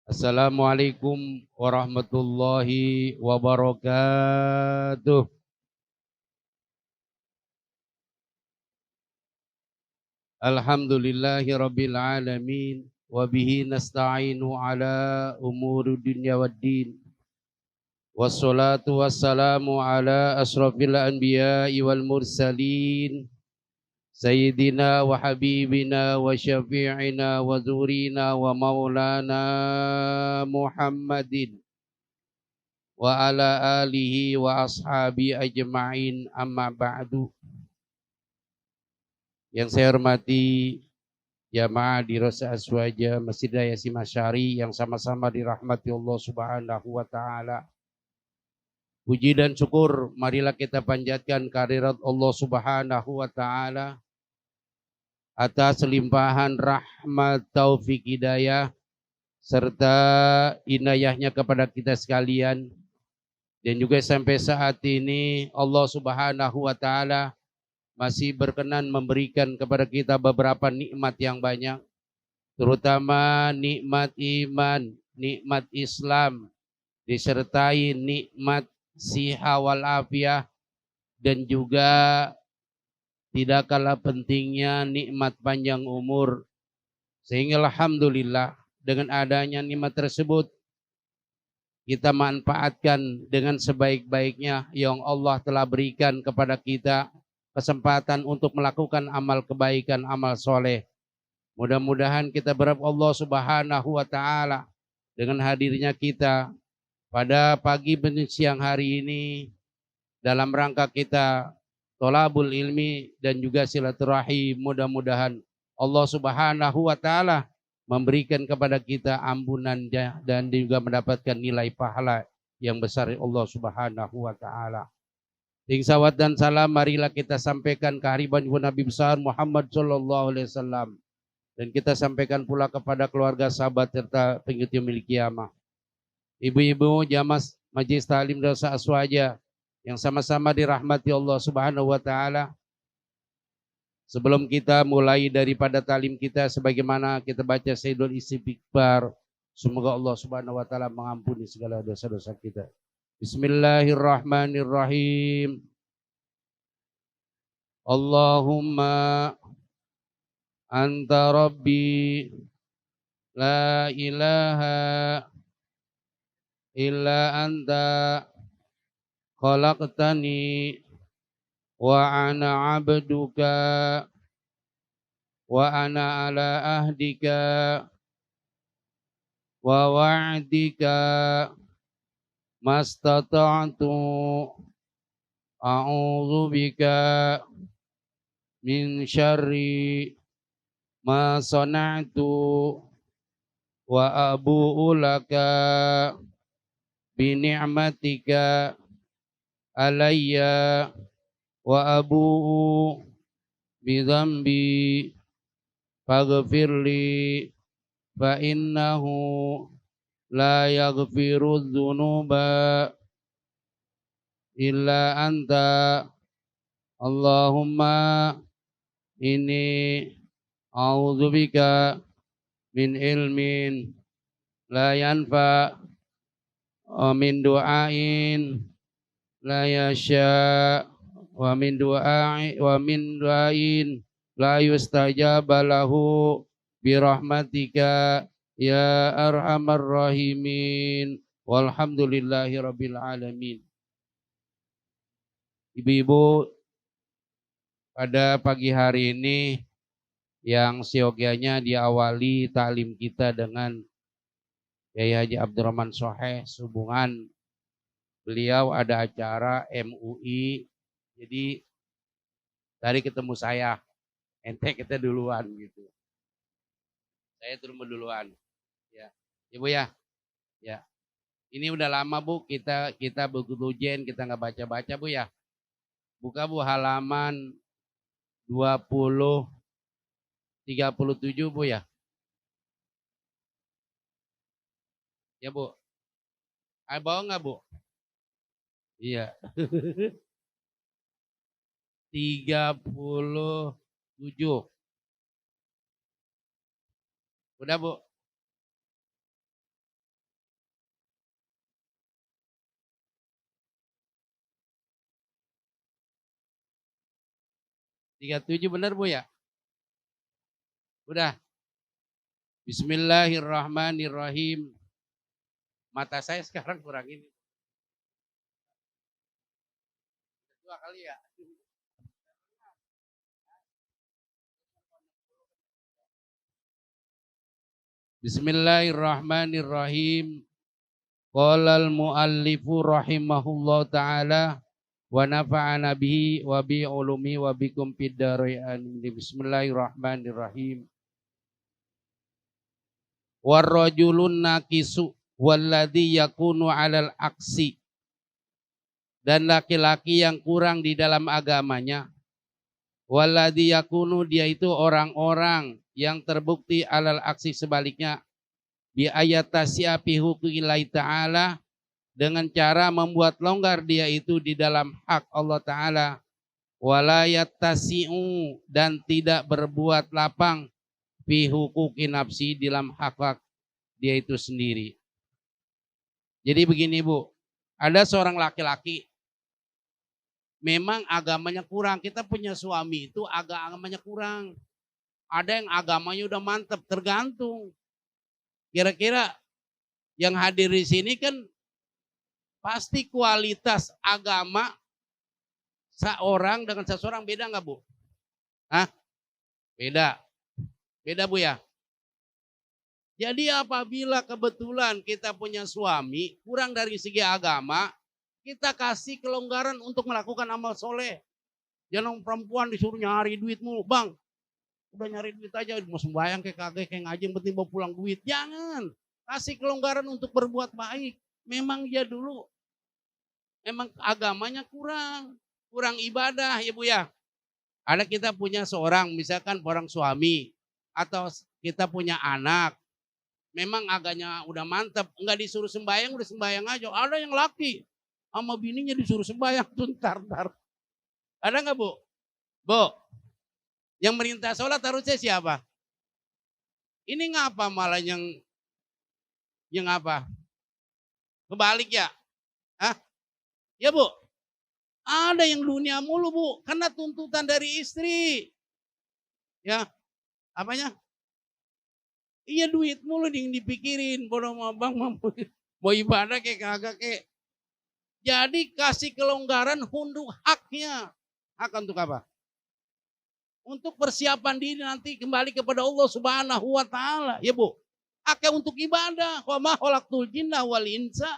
Assalamualaikum warahmatullahi wabarakatuh. Alhamdulillahi rabbil alamin. Wabihi nasta'inu ala umuri dunya waddin. Wassalatu wassalamu ala asrafil anbiya'i wal mursalin. Sayyidina wa habibina wa syafi'ina wa zurina wa maulana Muhammadin wa ala alihi wa ashabi ajma'in, amma ba'du. Yang saya hormati jamaah di Rosa Aswaja Masjid Raya Simasyari yang sama-sama dirahmati Allah Subhanahu wa taala. Puji dan syukur marilah kita panjatkan kehadirat Allah Subhanahu wa taala atas limpahan rahmat taufik hidayah serta inayahnya kepada kita sekalian. Dan juga sampai saat ini Allah Subhanahu wa taala masih berkenan memberikan kepada kita beberapa nikmat yang banyak, terutama nikmat iman, nikmat Islam, disertai nikmat siha wal afiyah, dan juga tidak kalah pentingnya nikmat panjang umur. Sehingga alhamdulillah dengan adanya nikmat tersebut kita manfaatkan dengan sebaik-baiknya yang Allah telah berikan kepada kita kesempatan untuk melakukan amal kebaikan, amal soleh. Mudah-mudahan kita berharap Allah Subhanahu wa taala dengan hadirnya kita pada pagi dan siang hari ini dalam rangka kita tolabul ilmi dan juga silaturahim, mudah-mudahan Allah Subhanahu wa taala memberikan kepada kita ampunannya dan juga mendapatkan nilai pahala yang besar Allah Subhanahu wa taala. Salawat dan salam marilah kita sampaikan kehadiran Nabi besar Muhammad sallallahu alaihi wasallam, dan kita sampaikan pula kepada keluarga, sahabat serta pengikut yaumil qiyamah. Ibu-ibu jamaah Majelis Ta'lim Rosa Aswaja yang sama-sama dirahmati Allah Subhanahu wa taala. Sebelum kita mulai daripada talim kita, sebagaimana kita baca Sayyidul Istighfar, semoga Allah Subhanahu wa taala mengampuni segala dosa-dosa kita. Bismillahirrahmanirrahim. Allahumma anta rabbi la ilaha illa anta khalaqtani wa ana abduka wa ana ala ahdika wa wa'dika mastata'tu a'udzu bika min syarri ma sana'tu wa abu'u laka bi ni'matika alayya wa abu'u bi dzambi faghfirli fa innahu la yaghfiru dzunuba illa anta. Allahumma inni a'udzubika min ilmin la yanfa wa min du'ain la yasha wa min du'ain la yustajaba lahu bi rahmatika ya arhamar rahimin walhamdulillahi rabbil alamin. Ibu-ibu, pada pagi hari ini yang seyogianya diawali taklim kita dengan Yai Haji Abdurrahman Soheh sehubungan beliau ada acara MUI, jadi tadi ketemu saya, ente kita duluan gitu. Saya turun duluan. Ya, Ibu ya. Ya. Ini udah lama Bu kita buku ujian kita nggak baca-baca Bu ya. Buka Bu halaman 37 Bu ya. Ya Bu. Bawa nggak Bu? Iya. 37. Udah Bu? 37 benar Bu ya? Udah. Bismillahirrahmanirrahim. Mata saya sekarang kurang ini. Dua kali ya. Bismillahirrahmanirrahim. Qala al-muallifu rahimahullah ta'ala wa nafa'ana bihi wa bi ulumi wa bikum fid dharain. Bismillahirrahmanirrahim. Warrajulun nakisu walladhi yakunu 'alal aksi. Dan laki-laki yang kurang di dalam agamanya. Walladhi yakunu, dia itu orang-orang yang terbukti alal aksi sebaliknya. Bi ayat tasya fi huquqillahi ta'ala, dengan cara membuat longgar dia itu di dalam hak Allah Ta'ala. Wala yattasi'u, dan tidak berbuat lapang fi huquqi nafsi, dalam hak dia itu sendiri. Jadi begini Bu, ada seorang laki-laki memang agamanya kurang. Kita punya suami itu agamanya kurang. Ada yang agamanya udah mantap, tergantung. Kira-kira yang hadir di sini kan pasti kualitas agama seorang dengan seseorang beda nggak Bu? Hah? Beda. Beda Bu ya? Jadi apabila kebetulan kita punya suami kurang dari segi agama, kita kasih kelonggaran untuk melakukan amal soleh. Jangan perempuan disuruh nyari duit mulu. Bang, udah nyari duit aja, mau sembahyang kayak kagak kayak ngaji, yang penting bawa pulang duit. Jangan, kasih kelonggaran untuk berbuat baik. Memang dia dulu, memang agamanya kurang ibadah ya Bu ya. Ada kita punya seorang, misalkan orang suami, atau kita punya anak, memang agaknya udah mantap, enggak disuruh sembahyang, udah sembahyang aja. Ada yang laki, sama bininya disuruh sembahyang tuh ntar. Ada nggak Bu? Bu, yang merintah sholat harusnya siapa? Ini ngapa malah yang apa? Kebalik ya? Hah? Ya Bu, ada yang dunia mulu Bu, karena tuntutan dari istri. Ya, apanya? Iya duit mulu yang dipikirin, bodoh abang mau ibadah kayak kagak kayak. Jadi kasih kelonggaran untuk haknya. Hak untuk apa? Untuk persiapan diri nanti kembali kepada Allah Subhanahu wa taala, ya Bu. Haknya untuk ibadah. Wa ma khalaqtul jinna wal insa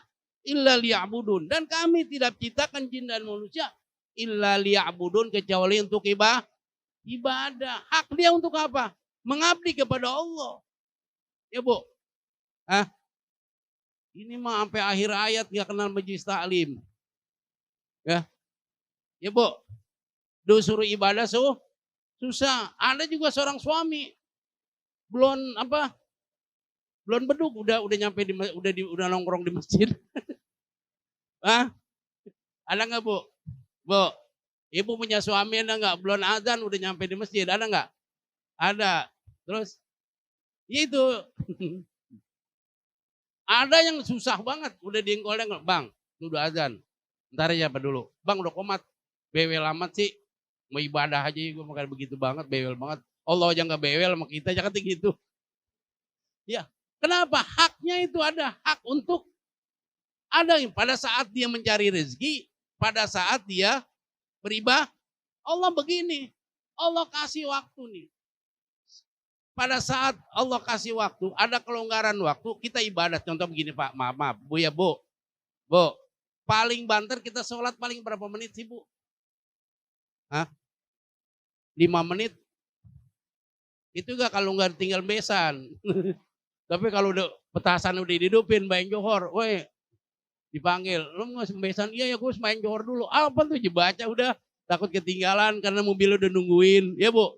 illa liya'budun. Dan kami tidak ciptakan jin dan manusia illa liya'budun, kecuali untuk ibadah. Hak dia untuk apa? Mengabdi kepada Allah. Ya Bu. Hah? Ini mah sampai akhir ayat nggak kenal majelis taklim. Ya. Ya Bu. Disuruh ibadah susah. Ada juga seorang suami belum beduk udah nyampe udah nongkrong di masjid. Hah? Ada nggak Bu? Bu, ibu punya suami ada nggak? Belum azan udah nyampe di masjid, ada nggak? Ada. Terus itu ada yang susah banget, udah diengkol-engkol, Bang, udah azan. Ntar aja apa dulu. Bang udah komat, bewel amat sih. Mau ibadah aja gue makan begitu banget, bewel banget. Allah aja nggak bewel sama kita, jangan gitu. Ya, kenapa? Haknya itu ada hak untuk ada yang pada saat dia mencari rezeki, pada saat dia beribadah, Allah begini, Allah kasih waktu nih. Pada saat Allah kasih waktu, ada kelonggaran waktu, kita ibadah. Contoh begini Pak, maaf Bu ya Bu. Bu, paling banter kita sholat paling berapa menit sih Bu? Hah? 5 menit. Itu gak kalau nggak tinggal besan. Tapi kalau udah petasan udah dihidupin, main johor, woi dipanggil, lu nggak sembesan? Iya ya gue main johor dulu. Apa tuh dibaca udah, takut ketinggalan karena mobil udah nungguin, ya Bu.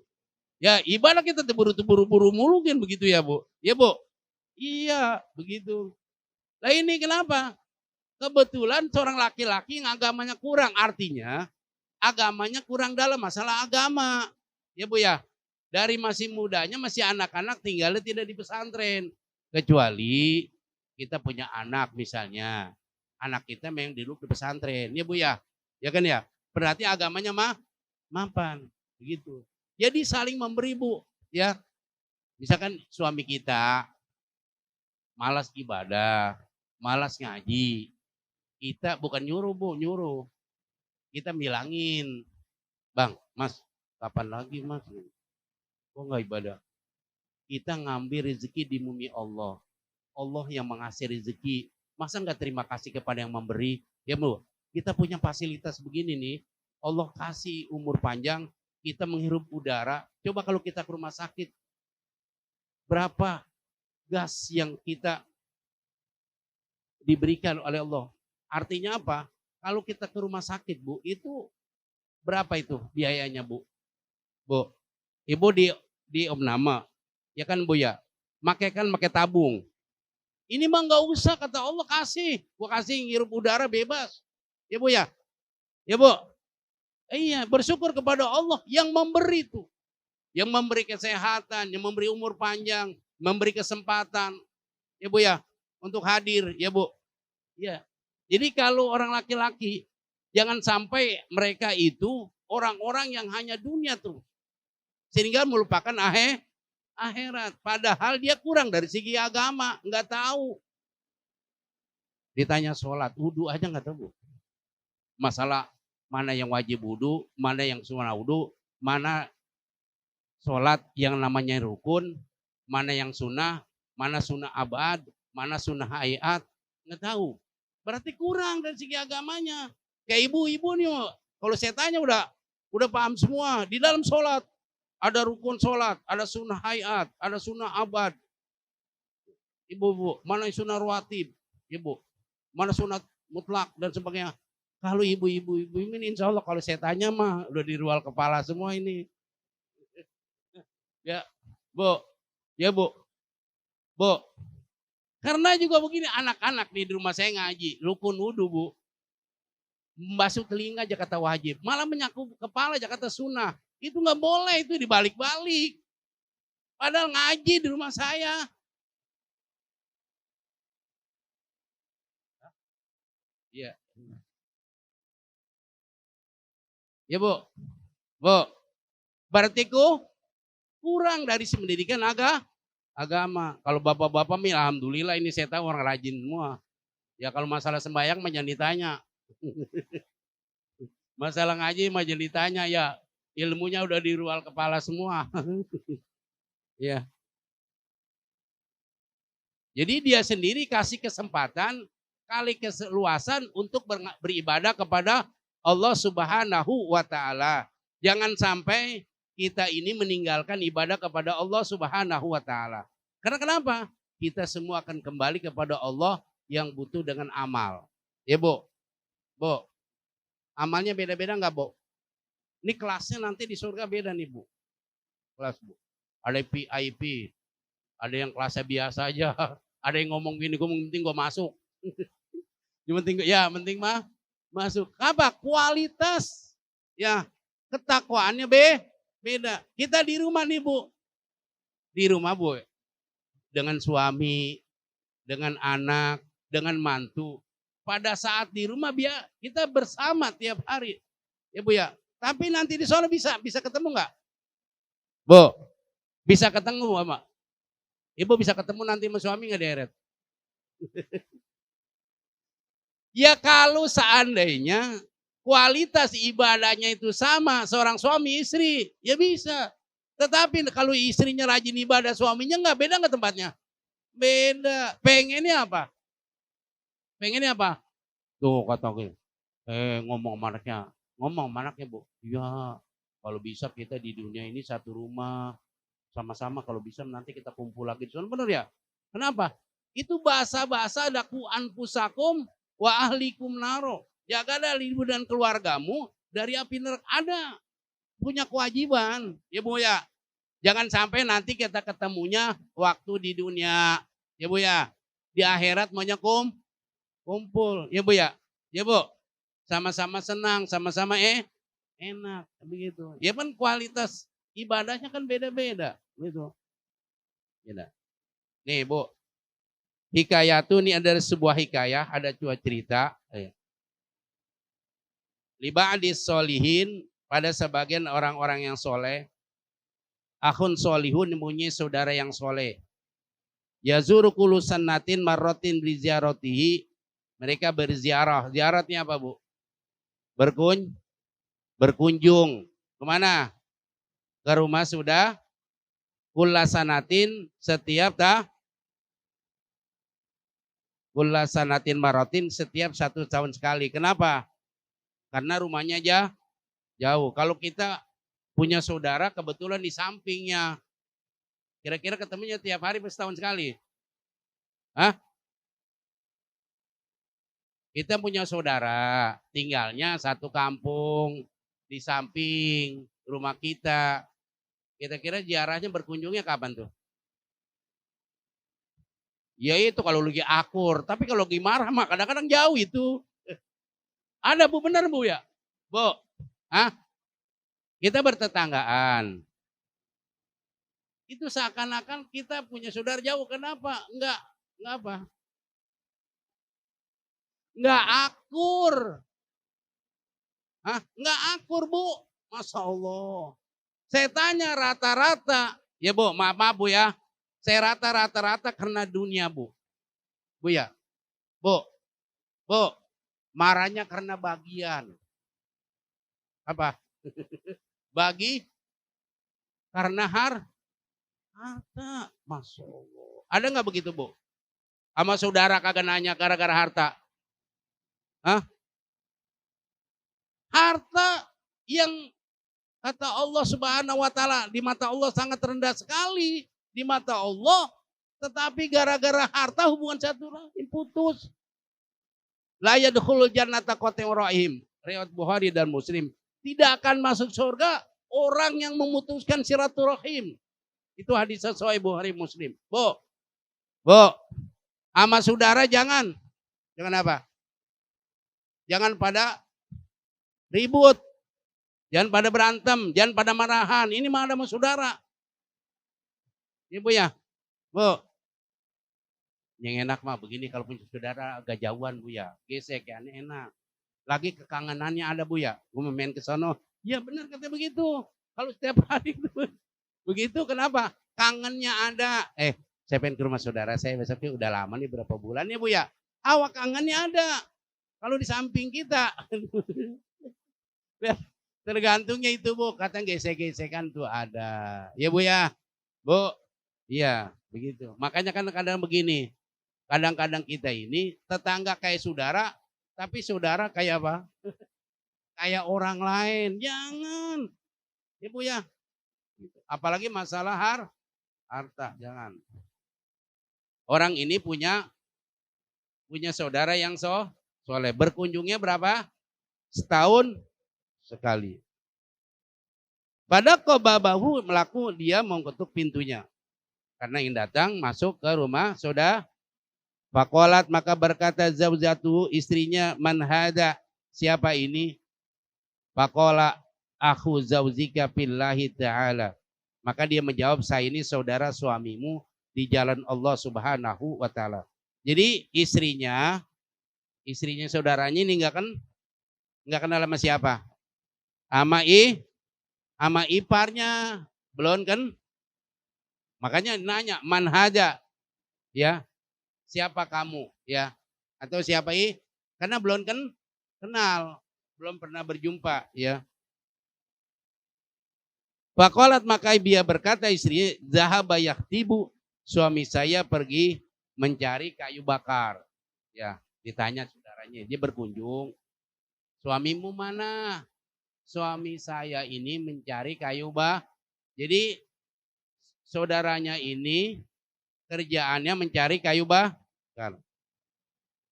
Ya ibadah kita terburu-buru mulu kan begitu ya Bu. Ya Bu. Iya begitu. Nah ini kenapa? Kebetulan seorang laki-laki yang agamanya kurang, artinya agamanya kurang dalam masalah agama. Ya Bu ya. Dari masih mudanya, masih anak-anak tinggalnya tidak di pesantren. Kecuali kita punya anak misalnya. Anak kita memang dulu di pesantren. Ya Bu ya. Ya kan ya. Berarti agamanya mapan. Begitu. Jadi saling memberi, Bu. Ya, misalkan suami kita malas ibadah, malas ngaji. Kita bukan nyuruh, Bu, nyuruh. Kita bilangin, Bang, Mas, kapan lagi, Mas? Kok nggak ibadah? Kita ngambil rezeki di bumi Allah. Allah yang mengasih rezeki. Masa nggak terima kasih kepada yang memberi? Ya, Bu, kita punya fasilitas begini nih. Allah kasih umur panjang, kita menghirup udara. Coba kalau kita ke rumah sakit, berapa gas yang kita diberikan oleh Allah? Artinya apa? Kalau kita ke rumah sakit, Bu, itu berapa itu biayanya, Bu? Bu, Ibu di opname, ya kan, Bu ya? Pakai tabung. Ini mah nggak usah, kata Allah kasih. Gua kasih ngirup udara bebas. Ya, Bu ya? Ya, Bu? Iya, bersyukur kepada Allah yang memberi itu. Yang memberi kesehatan, yang memberi umur panjang, memberi kesempatan. Ya, Bu ya? Untuk hadir, ya, Bu? Ya. Jadi kalau orang laki-laki, jangan sampai mereka itu orang-orang yang hanya dunia tuh. Sehingga melupakan akhirat. Padahal dia kurang dari segi agama. Nggak tahu. Ditanya sholat, wudhu aja nggak tahu. Masalah mana yang wajib wudhu, mana yang sunnah wudhu, mana sholat yang namanya rukun, mana yang sunnah, mana sunnah abad, mana sunnah hayat. Nggak tahu. Berarti kurang dari segi agamanya. Kayak ibu-ibu nih, kalau saya tanya udah paham semua. Di dalam sholat, ada rukun sholat, ada sunnah hayat, ada sunnah abad. Ibu-ibu, mana sunnah rawatib, ibu, mana sunnah mutlak dan sebagainya. Kalau ibu-ibu ini insya Allah kalau saya tanya mah udah di rual kepala semua ini. Ya, Bu, ya Bu, Bu. Karena juga begini anak-anak nih di rumah saya ngaji, rukun wudhu, Bu. Membasuh telinga aja kata wajib, malah menyaku kepala aja kata sunnah. Itu nggak boleh, itu dibalik-balik. Padahal ngaji di rumah saya. Iya. Ya, Bu. Bu. Berarti kurang dari pendidikan agama. Kalau bapak-bapak mi alhamdulillah ini saya tahu orang rajin semua. Ya kalau masalah sembahyang mah jangan ditanya. Masalah ngaji mah jangan ditanya, ya ilmunya udah di rual kepala semua. Ya. Jadi dia sendiri kasih kesempatan kali keseluasan untuk beribadah kepada Allah Subhanahu wa taala. Jangan sampai kita ini meninggalkan ibadah kepada Allah Subhanahu wa taala. Karena kenapa? Kita semua akan kembali kepada Allah yang butuh dengan amal. Ya, Bu. Bu. Amalnya beda-beda enggak, Bu? Ini kelasnya nanti di surga beda nih, Bu. Kelas, Bu. Ada VIP, ada yang kelasnya biasa aja, ada yang ngomong gini, gue penting gue masuk. Penting mah masuk. Apa? Kualitas. Ya, ketakwaannya beda. Kita di rumah nih, Bu. Di rumah, Bu. Dengan suami, dengan anak, dengan mantu. Pada saat di rumah kita bersama tiap hari. Ya, Bu ya. Tapi nanti di sana bisa ketemu enggak? Bu, bisa ketemu sama. Ibu bisa ketemu nanti sama suami enggak di akhirat? Ya kalau seandainya kualitas ibadahnya itu sama seorang suami istri, ya bisa. Tetapi kalau istrinya rajin ibadah, suaminya enggak, beda enggak tempatnya? Beda. Pengennya apa? Tuh kata gue, ngomong sama anaknya, Bu. Iya, kalau bisa kita di dunia ini satu rumah, sama-sama kalau bisa nanti kita kumpul lagi. Benar ya? Kenapa? Itu bahasa-bahasa daku anfusakum wa ahlikum naro. Jagalah ibu dan keluargamu dari api neraka. Ada. Punya kewajiban. Ya, Bu ya. Jangan sampai nanti kita ketemunya waktu di dunia. Ya, Bu ya. Di akhirat maunya kumpul. Ya, Bu ya. Ya, Bu. Sama-sama senang, sama-sama enak. Begitu. Ya kan kualitas ibadahnya kan beda-beda. Gitu. Beda. Nih, Bu. Hikayatu ini ada sebuah hikayah, ada cerita. Liba'adis solihin pada sebagian orang-orang yang soleh, akhun solihun mempunyai saudara yang soleh. Yazuru kullu sannatin marratin bi ziaratihi. Mereka berziarah. Ziaratnya apa, Bu? Berkunjung. Kemana? Ke rumah sudah kulasanatin setiap kulasanatin marotin setiap 1 tahun sekali. Kenapa? Karena rumahnya jauh. Kalau kita punya saudara kebetulan di sampingnya, kira-kira ketemunya tiap hari setahun sekali. Hah? Kita punya saudara, tinggalnya satu kampung di samping rumah kita. Kira-kira ziarahnya berkunjungnya kapan tuh? Ya itu kalau lagi akur, tapi kalau lagi marah mah kadang-kadang jauh itu. Ada Bu, benar Bu ya? Bu, hah? Kita bertetanggaan. Itu seakan-akan kita punya saudara jauh. Kenapa? Enggak apa? Enggak akur. Hah? Enggak akur Bu. Masya Allah. Saya tanya rata-rata. Ya Bu, maaf Bu ya. Saya rata-rata karena dunia Bu. Bu ya. Bu. Marahnya karena bagian. Apa? Bagi karena harta. Masya Allah. Ada nggak begitu Bu? Sama saudara kagak nanya gara-gara harta. Hah? Harta yang kata Allah Subhanahu wa taala di mata Allah sangat rendah sekali di mata Allah, tetapi gara-gara harta hubungan satu rahim putus. La yadkhulul jannata qati'ur rahim. Riwayat Bukhari dan Muslim. Tidak akan masuk surga orang yang memutuskan silaturahim. Itu hadis sesuai Bukhari Muslim. Bu. Sama saudara jangan apa? Jangan pada ribut. Jangan pada berantem, jangan pada marahan. Ini mah ada sama saudara. Ibu ya. Bu. Yang enak mah begini kalau punya saudara agak jauhan Bu ya. Gesek ya enak. Lagi kekangenannya ada Bu ya. Gue main ke sono. Ya benar kata begitu. Kalau setiap hari itu begitu kenapa? Kangennya ada. Saya pengen ke rumah saudara saya besoknya udah lama nih berapa bulan ya Bu ya. Awak kangennya ada. Kalau di samping kita. Tergantungnya itu Bu. Kata gesek-gesekan tuh ada. Ya Bu ya. Bu. Iya begitu. Makanya kan kadang begini. Kadang-kadang kita ini tetangga kayak saudara. Tapi saudara kayak apa? Kayak orang lain. Jangan. Ya Bu ya. Apalagi masalah harta. Jangan. Orang ini punya saudara yang soleh. Berkunjungnya berapa? Setahun sekali. Pada qababahu melaku dia mengetuk pintunya. Karena yang datang masuk ke rumah saudara. Faqalat maka berkata zaujatu istrinya man hada siapa ini? Faqala akhu zauzika fillahi ta'ala. Maka dia menjawab saya ini saudara suamimu di jalan Allah Subhanahu wa taala. Jadi istrinya saudaranya ini enggak kenal sama siapa? Sama iparnya belum kan? Makanya nanya man hada ya. Siapa kamu ya atau siapa karena belum kenal, belum pernah berjumpa ya. Faqalat maka dia berkata istri zahaba yaktibu suami saya pergi mencari kayu bakar. Ya, ditanya saudaranya, dia berkunjung. Suamimu mana? Suami saya ini mencari kayu bakar. Jadi saudaranya ini kerjaannya mencari kayu bakar.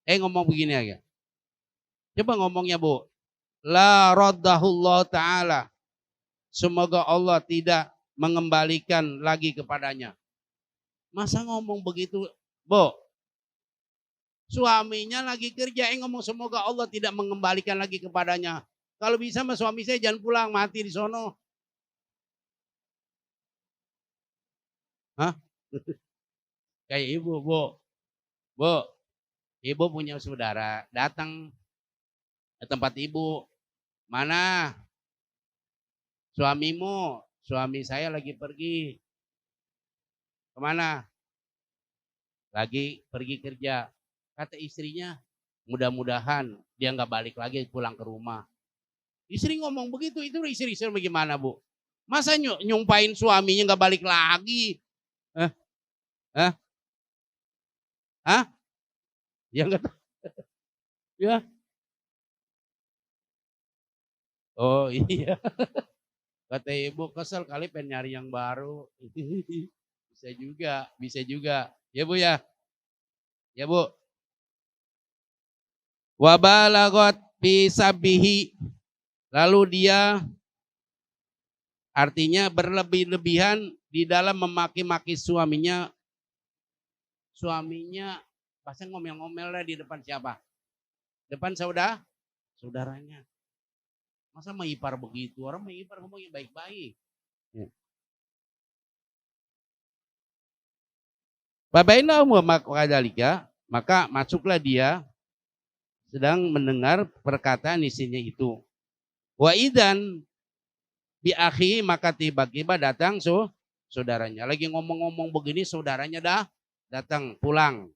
Ngomong begini aja. Coba ngomongnya Bu. La raddahullah ta'ala. Semoga Allah tidak mengembalikan lagi kepadanya. Masa ngomong begitu, Bu? Suaminya lagi kerja, ngomong semoga Allah tidak mengembalikan lagi kepadanya. Kalau bisa mah suami saya jangan pulang, mati di sono. Hah? Kayak ibu, Bu. Ibu punya saudara, datang ke tempat ibu. Mana? suami saya lagi pergi. Kemana? Lagi pergi kerja. Kata istrinya, mudah-mudahan dia nggak balik lagi pulang ke rumah. Istri ngomong begitu, itu istri bagaimana, Bu? Masa nyumpain suaminya nggak balik lagi? Hah? Hah? Hah? Ya nggak tahu. Ya. Oh iya. Kata ibu, kesel kali pengen nyari yang baru. Bisa juga. Ya Bu ya. Ya Bu. Wabalagot bisabihi. Lalu dia artinya berlebih-lebihan di dalam memaki-maki suaminya. Suaminya pasti ngomel-ngomel lah di depan siapa? Depan saudaranya. Masa mengipar begitu? Orang mengipar ngomongnya baik-baik. Ya. Babainahu makadalika, maka masuklah dia sedang mendengar perkataan istrinya itu. Wa idan bi akhi, maka tiba-tiba datang saudaranya. Lagi ngomong-ngomong begini, saudaranya dah datang pulang.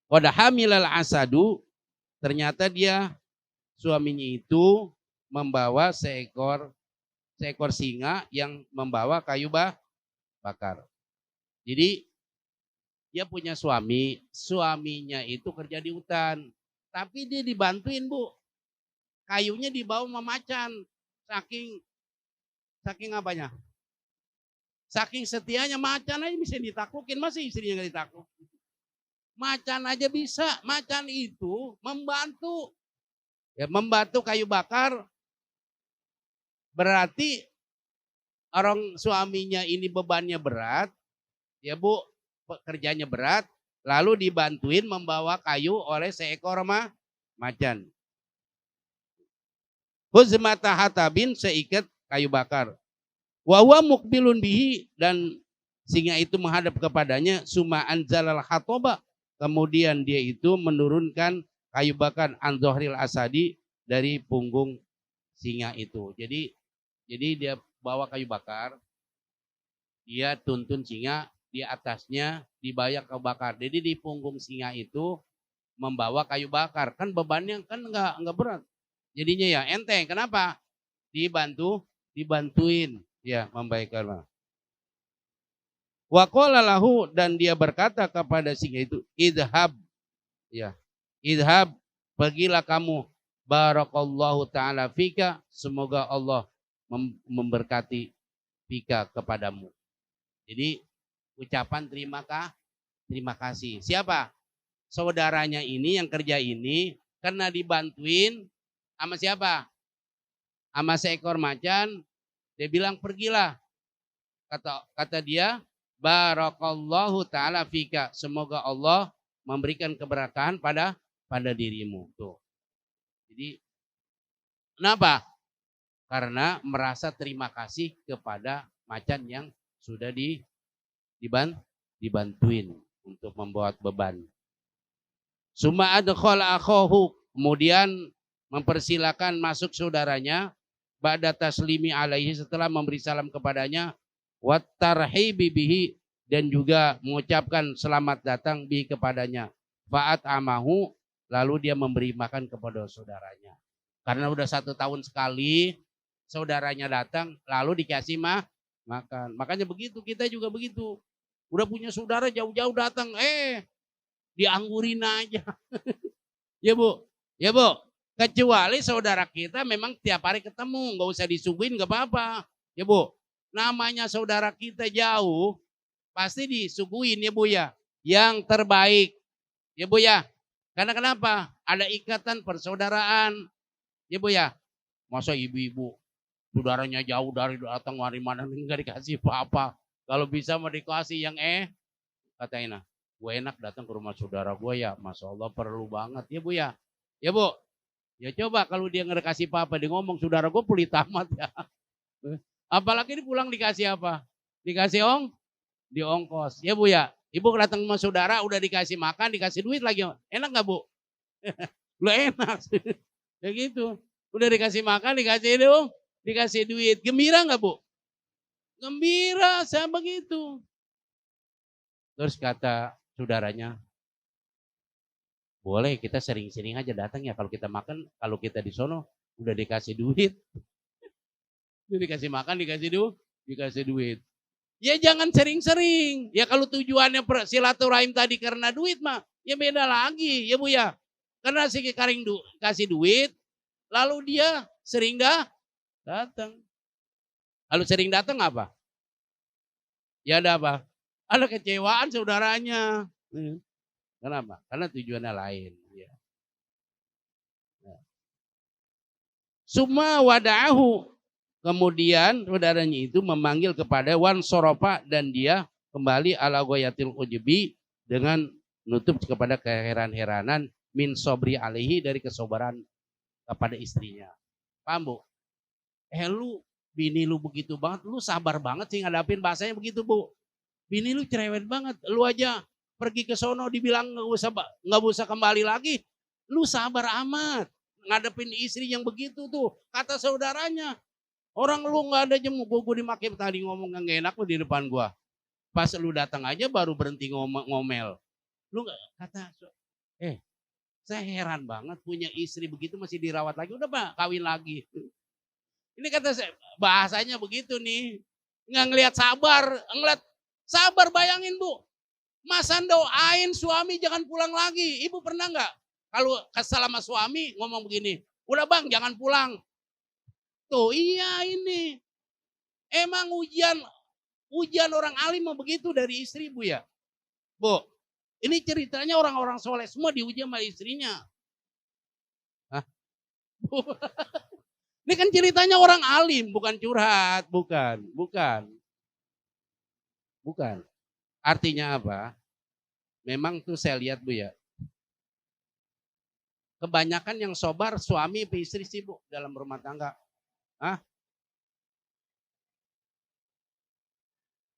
Qad hamilal asadu, ternyata dia suaminya itu membawa seekor singa yang membawa kayu bakar. Jadi dia punya suaminya itu kerja di hutan, tapi dia dibantuin Bu. Kayunya dibawa sama macan, saking apanya? Saking setianya macan aja bisa ditaklukin, masa istrinya nggak ditaklukin? Macan aja bisa, macan itu membantu. Ya, membantu kayu bakar, berarti orang suaminya ini bebannya berat, ya Bu, pekerjaannya berat, lalu dibantuin membawa kayu oleh seekor macan. Huzmata hatabin, seikat kayu bakar. Wa huwa muqbilun bihi, dan singa itu menghadap kepadanya. Summa anzalal hatoba, kemudian dia itu menurunkan kayu bakar an zohril asadi, dari punggung singa itu. Jadi dia bawa kayu bakar, dia tuntun singa, di atasnya dibayar kayu bakar. Jadi di punggung singa itu membawa kayu bakar. Kan bebannya kan enggak berat. Jadinya ya enteng. Kenapa? Dibantuin ya membaikan. Wa qala lahu, dan dia berkata kepada singa itu, idhab, ya, idhab, pergilah kamu, barakallahu ta'ala fika, semoga Allah memberkati fika kepadamu. Jadi ucapan terima kasih. Siapa? Saudaranya ini yang kerja ini karena dibantuin sama siapa? Sama seekor macan. Dia bilang pergilah. Kata dia, barakallahu ta'ala fika, semoga Allah memberikan keberkahan pada dirimu. Tuh. Jadi kenapa? Karena merasa terima kasih kepada macan yang sudah dibantuin untuk membawa beban. Summa adkhala akhahu, kemudian mempersilakan masuk saudaranya, ba'da taslimi alaihi, setelah memberi salam kepadanya, wa tarhibi bihi, dan juga mengucapkan selamat datang bihi kepadanya. Fa'at amahu, lalu dia memberi makan kepada saudaranya. Karena udah 1 tahun sekali saudaranya datang, lalu dikasih makan. Makanya begitu, kita juga begitu. Udah punya saudara jauh-jauh datang, dianggurin aja. Ya Bu, kecuali saudara kita memang tiap hari ketemu, nggak usah disuguhin, nggak apa-apa. Ya Bu, namanya saudara kita jauh, pasti disuguhin ya Bu ya, yang terbaik. Ya Bu ya, karena kenapa? Ada ikatan persaudaraan. Ya Bu ya, masa ibu-ibu saudaranya jauh dari datang dari mana nggak dikasih apa-apa. Kalau bisa mau dikasih yang kata Ina, gue enak datang ke rumah saudara gue ya, Masya Allah perlu banget ya Bu ya. Ya Bu, ya coba kalau dia nggak kasih apa-apa, dia ngomong saudara gue pelit amat ya. Apalagi dia pulang dikasih apa? Dikasih diongkos. Ya Bu ya, Ibu datang sama saudara udah dikasih makan, dikasih duit lagi. Enak nggak Bu? Lu enak. Ya gitu. Udah dikasih makan, dikasih Dikasih duit. Gembira nggak Bu? Gembira, saya begitu. Terus kata saudaranya, boleh kita sering-sering aja datang ya. Kalau kita makan, kalau kita di sono udah dikasih duit. Udah dikasih makan, dikasih duit. Ya jangan sering-sering. Ya kalau tujuannya silaturahim tadi karena duit mah, ya beda lagi ya Bu ya. Karena si Karing kasih duit, lalu dia sering datang. Lalu sering datang apa? Ya ada apa? Ada kecewaan saudaranya. Kenapa? Karena tujuannya lain. Ya. Summa wada'ahu. Kemudian saudaranya itu memanggil kepada wan sorofa dan dia kembali ala goyatil ujubi dengan nutup kepada keheran-heranan min sobri alaihi dari kesobaran kepada istrinya. Paham Bu? Lu bini lu begitu banget, lu sabar banget sih ngadapin bahasanya begitu Bu. Bini lu cerewet banget, lu aja pergi ke sono dibilang nggak usah kembali lagi, lu sabar amat ngadepin istri yang begitu tuh, kata saudaranya. Orang lu nggak ada jemu, gue dimaki tadi ngomong nggak enak lu di depan gue. Pas lu datang aja baru berhenti ngomel. Lu nggak kata, saya heran banget punya istri begitu masih dirawat lagi, udah Pak kawin lagi. Ini kata saya, bahasanya begitu nih, nggak ngelihat sabar bayangin Bu. Masa doain suami jangan pulang lagi. Ibu pernah nggak kalau kesal sama suami ngomong begini, udah Bang jangan pulang. Tuh iya ini. Emang ujian orang alim begitu dari istri Bu ya. Bu, ini ceritanya orang-orang soleh semua diuji sama istrinya. Hah? Bu. Ini kan ceritanya orang alim, bukan curhat, bukan. Artinya apa? Memang tuh saya lihat Bu ya. Kebanyakan yang sobar suami atau istri sih Bu dalam rumah tangga. Hah?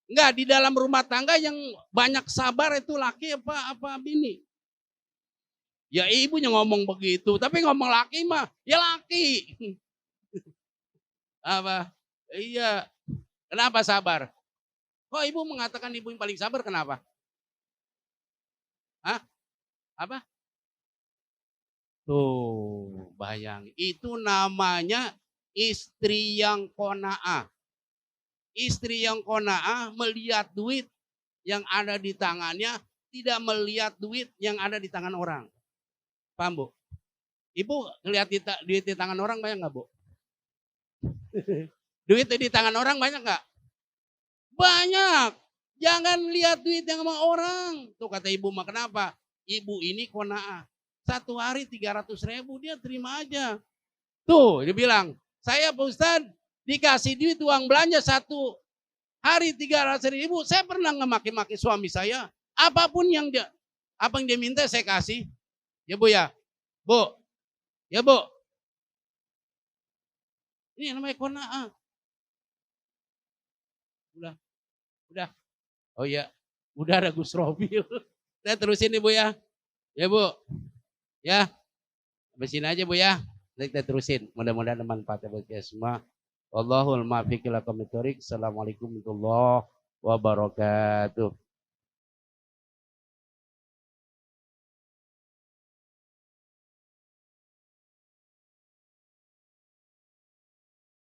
Enggak, di dalam rumah tangga yang banyak sabar itu laki apa bini? Ya ibunya ngomong begitu, tapi ngomong laki mah, ya laki. Apa? Iya. Kenapa sabar? Kok ibu mengatakan ibu yang paling sabar kenapa? Hah? Apa? Tuh, bayang. Itu namanya istri yang kona'ah. Istri yang kona'ah melihat duit yang ada di tangannya, tidak melihat duit yang ada di tangan orang. Paham Bu? Ibu lihat duit di tangan orang banyak nggak Bu? Duit di tangan orang banyak nggak? Banyak. Jangan lihat duit yang sama orang. Tuh kata ibu mah kenapa? Ibu ini kona'ah. 1 hari 300.000 dia terima aja. Tuh dia bilang, saya Pak Ustadz dikasih duit uang belanja 1 hari 300.000. Saya pernah ngemaki-maki suami saya. Apapun yang dia minta saya kasih. Ya Bu ya. Bu. Ya Bu. Ini namanya kona'ah. Udah. Oh iya. Udah ada Gus Robil. Saya terusin nih Bu ya. Ya Bu. Ya. Sampai sini aja Bu ya. Kita terusin. Mudah-mudahan bermanfaat buat kita semua. Wallahul muwaffiq ila aqwamit thoriq. Assalamualaikum warahmatullahi wabarakatuh.